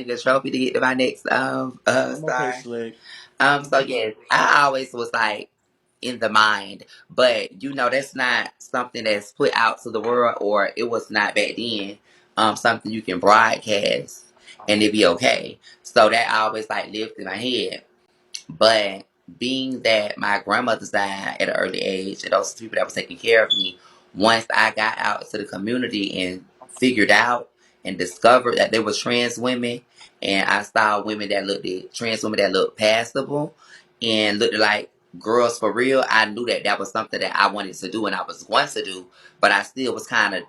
the trophy to get to my next I'm okay, star. Slick. So yes, I always was like in the mind, but that's not something that's put out to the world, or it was not back then. Something you can broadcast and it be okay. So that always like lived in my head. But being that my grandmother died at an early age, and those people that was taking care of me, once I got out to the community and figured out and discovered that there was trans women, and I saw women that looked at trans women that looked passable and looked like girls for real, I knew that that was something that I wanted to do and I was going to do. But I still was kind of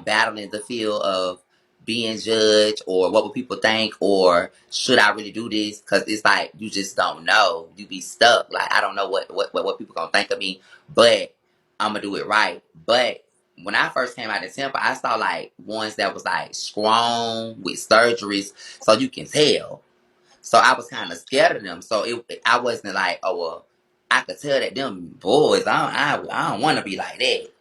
battling the field of being judged, or what would people think, or should I really do this? Because it's like you just don't know. You be stuck. Like, I don't know what people gonna think of me, but I'm gonna do it right. But when I first came out of Temple, I saw like ones that was like strong with surgeries, so you can tell. So I was kind of scared of them. So I wasn't like, oh well, I could tell that them boys, I don't want to be like that.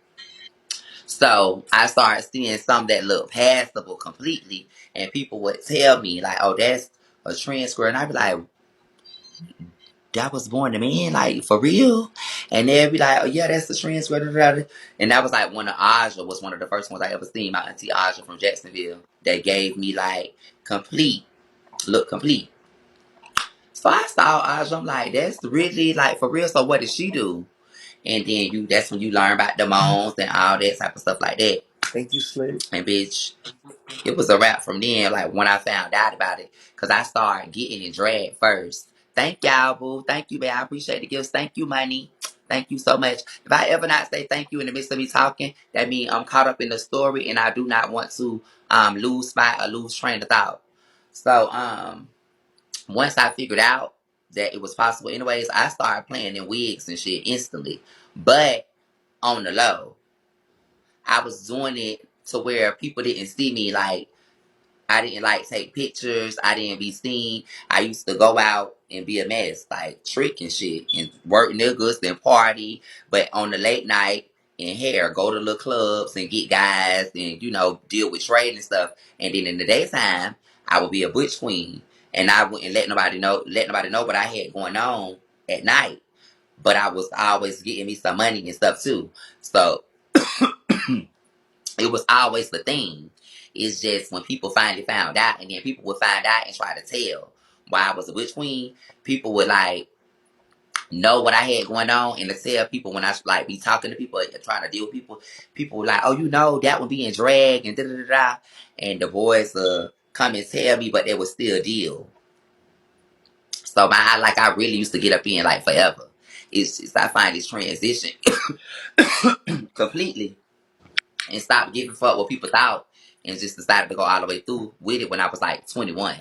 So I started seeing some that look passable completely, and people would tell me like, "Oh, that's a trans square," and I'd be like, "That was born to man, like for real?" And they'd be like, "Oh yeah, that's the trans square." Da, da, da. And that was like one of Aja was one of the first ones I ever seen. My auntie Aja from Jacksonville that gave me like complete look complete. So I saw Aja, I'm like, "That's really like for real." So what did she do? And then that's when you learn about the moans and all that type of stuff like that. Thank you, Slick. And bitch, it was a wrap from then, like when I found out about it, because I started getting it dragged first. Thank y'all, boo. Thank you, babe. I appreciate the gifts. Thank you, money. Thank you so much. If I ever not say thank you in the midst of me talking, that means I'm caught up in the story and I do not want to lose spot or lose train of thought. So once I figured out that it was possible anyways, I started playing in wigs and shit instantly. But on the low, I was doing it to where people didn't see me, like I didn't like take pictures. I didn't be seen. I used to go out and be a mess, like trick and shit, and work niggas and party. But on the late night and hair, go to little clubs and get guys and deal with trade and stuff. And then in the daytime, I would be a butch queen, and I wouldn't let nobody know what I had going on at night. But I was always getting me some money and stuff too. So it was always the thing. It's just when people finally found out, and then people would find out and try to tell why I was a witch queen, people would like know what I had going on, and to tell people when I like be talking to people and trying to deal with people, people were like, "Oh, that one being dragged and da da da da," and the boys come and tell me, but they would still deal. So I really used to get up in like forever. It's just I find this transition completely and stopped giving a fuck what people thought and just decided to go all the way through with it when I was like 21.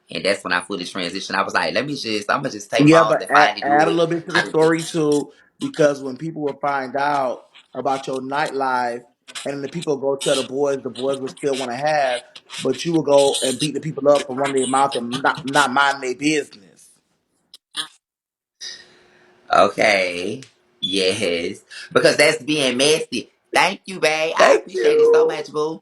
And that's when I fully transitioned. I was like, I'm gonna just take Yeah, pause but and finally do add a it little bit to the how to do. story too, because when people will find out about your nightlife, and then the people go tell the boys will still want to have, but you will go and beat the people up for running their mouth and not minding their business. Okay. Yes. Because that's being messy. Thank you, babe. I Thank appreciate it so you. much, boo.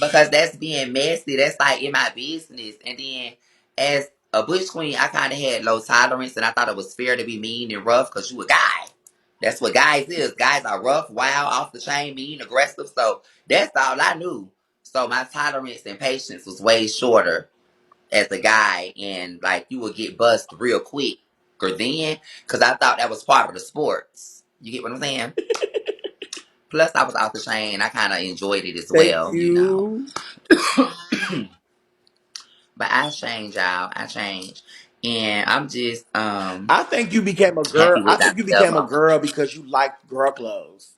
Because that's being messy. That's like in my business. And then as a bush queen, I kind of had low tolerance, and I thought it was fair to be mean and rough because you a guy. That's what guys is. Guys are rough, wild, off the chain, mean, aggressive. So that's all I knew. So my tolerance and patience was way shorter as a guy, and like you would get bust real quick. Or then, because I thought that was part of the sports. You get what I'm saying? Plus, I was off the chain. I kind of enjoyed it as Thank well. you. But I changed, y'all. I changed. And I'm just I think you became a girl. happy I with think that you became a level. girl because you liked girl clothes.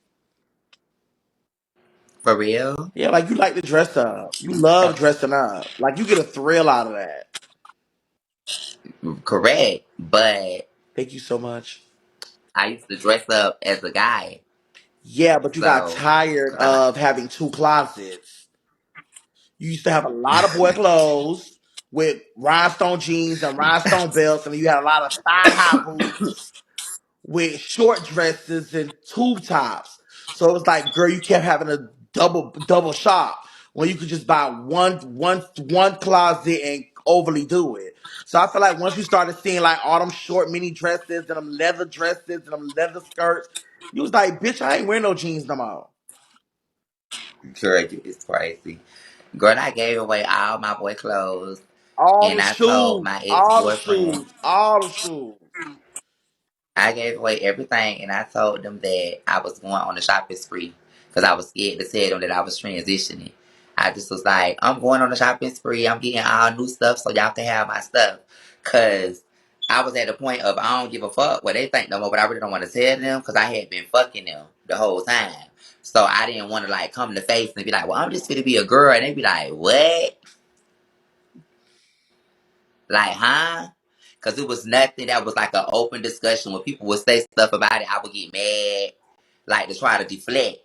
For real? Yeah, like you like to dress up. You love dressing up. Like you get a thrill out of that. Correct. But Thank you so much. I used to dress up as a guy. Yeah, but you got So, tired because I like, of having two closets. You used to have a lot of boy clothes with rhinestone jeans and rhinestone belts, and you had a lot of thigh high boots with short dresses and tube tops. So it was like, girl, you kept having a double shop. when you could just buy one closet and overly do it. So I feel like once you started seeing like all them short mini dresses and them leather dresses and them leather skirts, you was like, bitch, I ain't wearing no jeans no more. Girl, it's crazy. Girl, I gave away all my boy clothes, All and the I told shoes, my ex all the boyfriend. shoes, all the shoes. I gave away everything, and I told them that I was going on a shopping spree because I was scared to tell them that I was transitioning. I just was like, I'm going on a shopping spree. I'm getting all new stuff so y'all can have my stuff. Because I was at the point of I don't give a fuck what they think no more, but I really don't want to tell them because I had been fucking them the whole time. So I didn't want to like come to face and be like, well, I'm just going to be a girl. And they be like, what? Like, huh? Because it was nothing that was like an open discussion. When people would say stuff about it, I would get mad, like to try to deflect,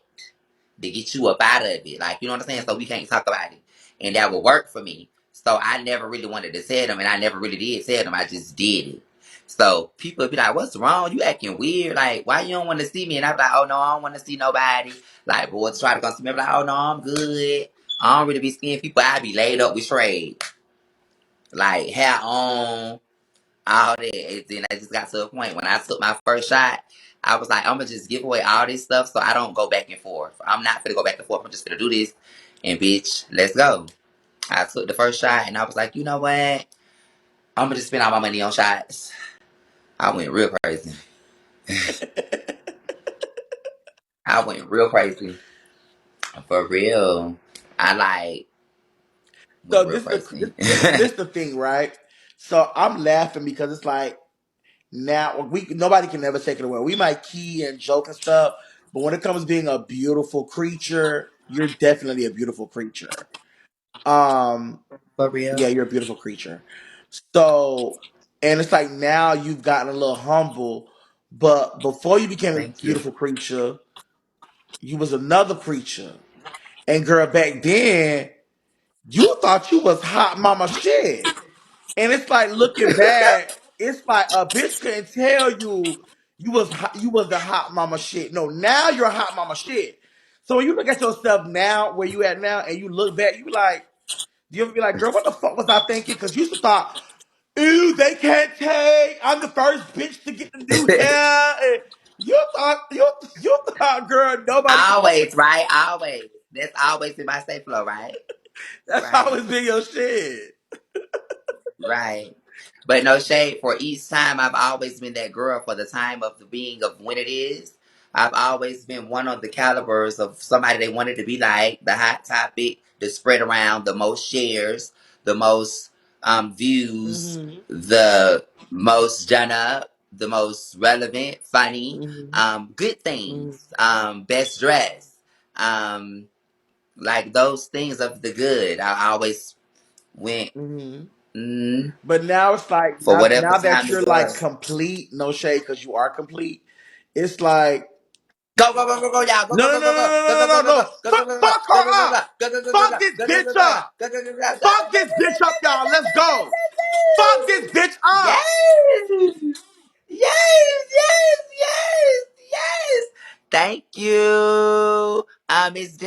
to get you up out of it. Like, you know what I'm saying? So we can't talk about it. And that would work for me. So I never really wanted to tell them, and I never really did tell them. I just did it. So people would be like, what's wrong? You acting weird. Like, why you don't want to see me? And I'd be like, oh, no, I don't want to see nobody. Like, boys try to come see me. I'd be like, oh, no, I'm good. I don't really be seeing people. I'd be laid up with trade. Like, hair on, all that. And then I just got to a point when I took my first shot, I was like, I'm gonna just give away all this stuff so I don't go back and forth. I'm not gonna go back and forth. I'm just gonna do this, and bitch, let's go. I took the first shot, and I was like, you know what? I'm gonna just spend all my money on shots. I went real crazy. I went real crazy for real. I like went So real this the crazy. this the thing, right? So I'm laughing because it's like now we nobody can ever take it away. We might key and joke and stuff, but when it comes to being a beautiful creature, you're definitely a beautiful creature. Um, For real. yeah, you're a beautiful creature. So, and it's like now you've gotten a little humble, but before you became a Thank you. beautiful creature, you was another creature. And girl, back then you thought you was hot mama shit. And it's like looking back, it's like a bitch couldn't tell you you was the hot mama shit. No, now you're a hot mama shit. So when you look at yourself now, where you at now, and you look back, you be like, you ever be like, girl, what the fuck was I thinking? Because you used to thought, ew, they can't take. I'm the first bitch to get the new hair. And you thought, girl, nobody could fuck with Always, right? Always. That's always in my safe flow, right? you. That's Right. always been your shit. Right. But no shade for each time. I've always been that girl for the time of the being of when it is. I've always been one of the calibers of somebody they wanted to be like, the hot topic, the spread around, the most shares, the most views, Mm-hmm. the most done up, the most relevant, funny, Mm-hmm. good things, best dress, um, like those things of the good. I always went. Mm-hmm. Mm, But now it's like for whatever now that time you're it like was. complete, no shade because you are complete. It's like Go, go, go, go, go, y'all. Go, no go, no go, no go, go. no Go, no go, no go, no go, no. go. Go, go, go, go. Fuck Go, her go, go, up. go. Go, go, go, go, Fuck go. this Go, go, bitch go, go. up. Go, go, go, go. Go, Fuck this bitch up, y'all. Let's go. Fuck this bitch up. yes. Yes, yes, yes, yes. Thank you. It's